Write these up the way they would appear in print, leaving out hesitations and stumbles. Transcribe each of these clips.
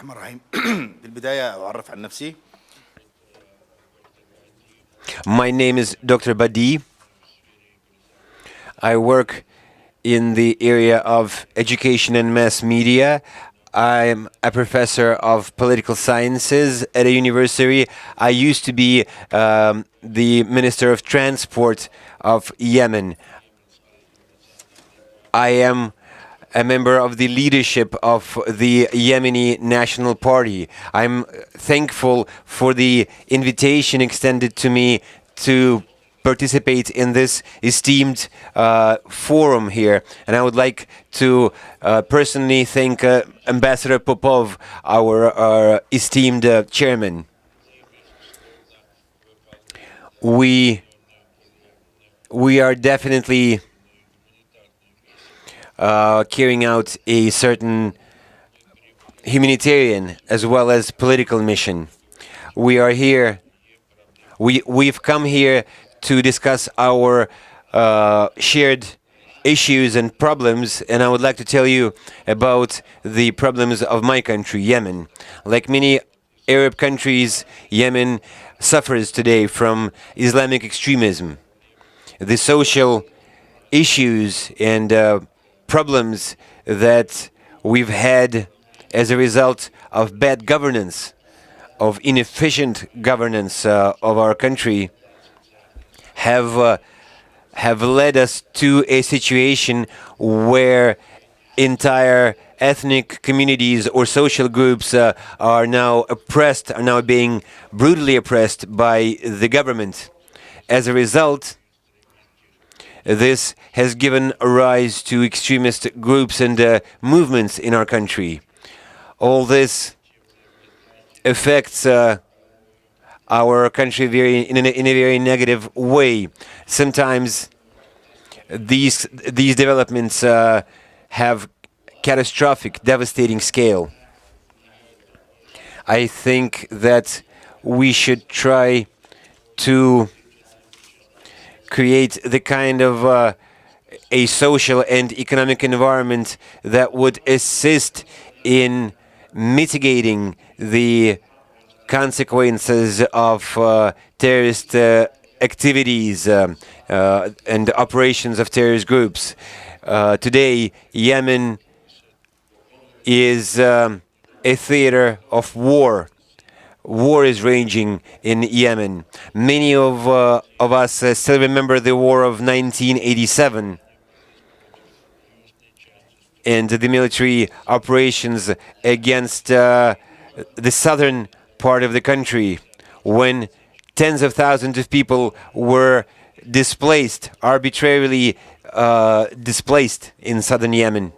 الرحمن الرحيم بالبداية أعرف عن نفسي. My name is Dr. Badhib. I work in the area of education and mass media. I'm a professor of political sciences at a university. I used to be the Minister of Transport of Yemen. I am a member of the leadership of the Yemeni National Party. I'm thankful for the invitation extended to me to participate in this esteemed forum here. And I would like to personally thank Ambassador Popov, our esteemed chairman. We are definitely carrying out a certain humanitarian as well as political mission. We are here. We've come here to discuss our shared issues and problems, and I would like to tell you about the problems of my country, Yemen. Like many Arab countries, Yemen suffers today from Islamic extremism. The social issues and problems that we've had as a result of bad governance, of inefficient governance of our country, have led us to a situation where entire ethnic communities or social groups are now oppressed, are now being brutally oppressed by the government. As a result, this has given rise to extremist groups and movements in our country. All this affects our country in a very negative way. Sometimes these developments have catastrophic, devastating scale. I think that we should try to create the kind of a social and economic environment that would assist in mitigating the consequences of terrorist activities and operations of terrorist groups. Today, Yemen is a theater of war. War is raging in Yemen. Many of us still remember the war of 1987 and the military operations against the southern part of the country, when tens of thousands of people were displaced, arbitrarily displaced in southern Yemen.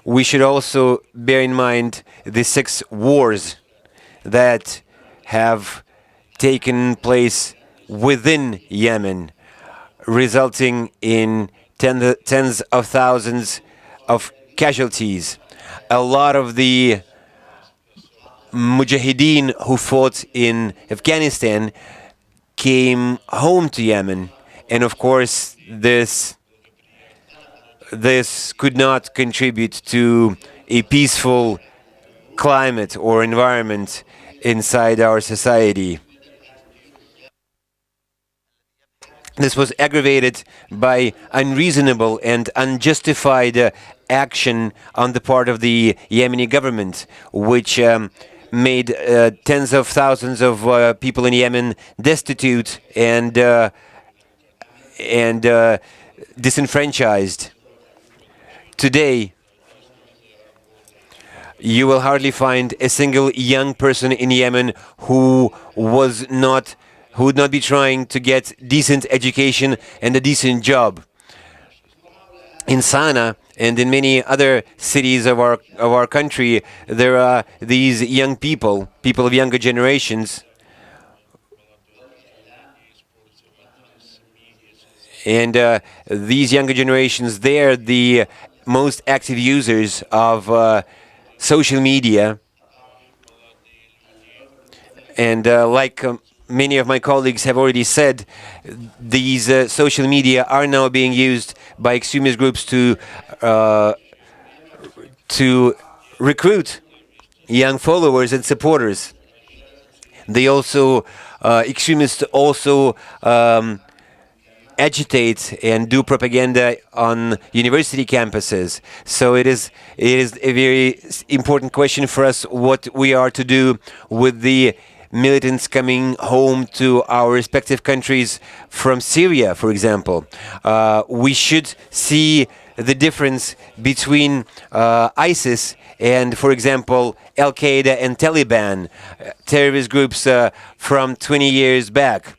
We should also bear in mind the 6 wars that have taken place within Yemen, resulting in tens of thousands of casualties. A lot of the Mujahideen who fought in Afghanistan came home to Yemen, and of course this could not contribute to a peaceful climate or environment inside our society. This was aggravated by unreasonable and unjustified action on the part of the Yemeni government, which made tens of thousands of people in Yemen destitute and disenfranchised. Today, you will hardly find a single young person in Yemen who would not be trying to get decent education and a decent job. In Sana'a and in many other cities of our country, there are these young people of younger generations, and these younger generations, they're the most active users of social media, and like many of my colleagues have already said, these social media are now being used by extremist groups to recruit young followers and supporters. They also, extremists also agitate and do propaganda on university campuses. So it is a very important question for us what we are to do with the militants coming home to our respective countries from Syria, for example. We should see the difference between ISIS and, for example, Al-Qaeda and Taliban, terrorist groups from 20 years back.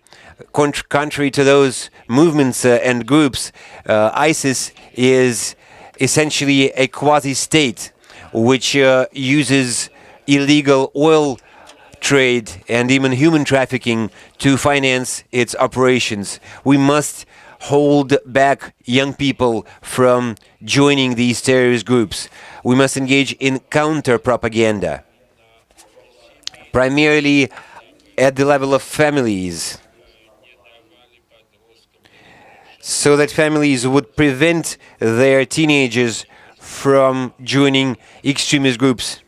Contrary to those movements and groups, ISIS is essentially a quasi-state which uses illegal oil trade and even human trafficking to finance its operations. We must hold back young people from joining these terrorist groups. We must engage in counter-propaganda, primarily at the level of families, so that families would prevent their teenagers from joining extremist groups.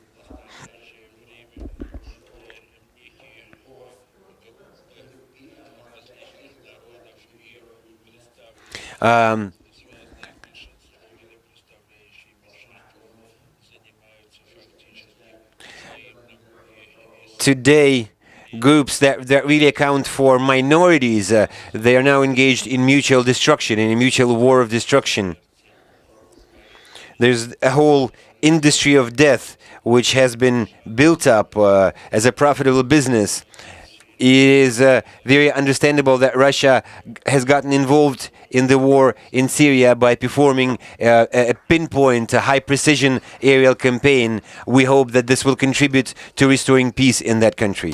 Today, groups that really account for minorities, they are now engaged in mutual destruction, in a mutual war of destruction. There's a whole industry of death which has been built up as a profitable business. It is very understandable that Russia has gotten involved in the war in Syria by performing a pinpoint, a high-precision aerial campaign. We hope that this will contribute to restoring peace in that country.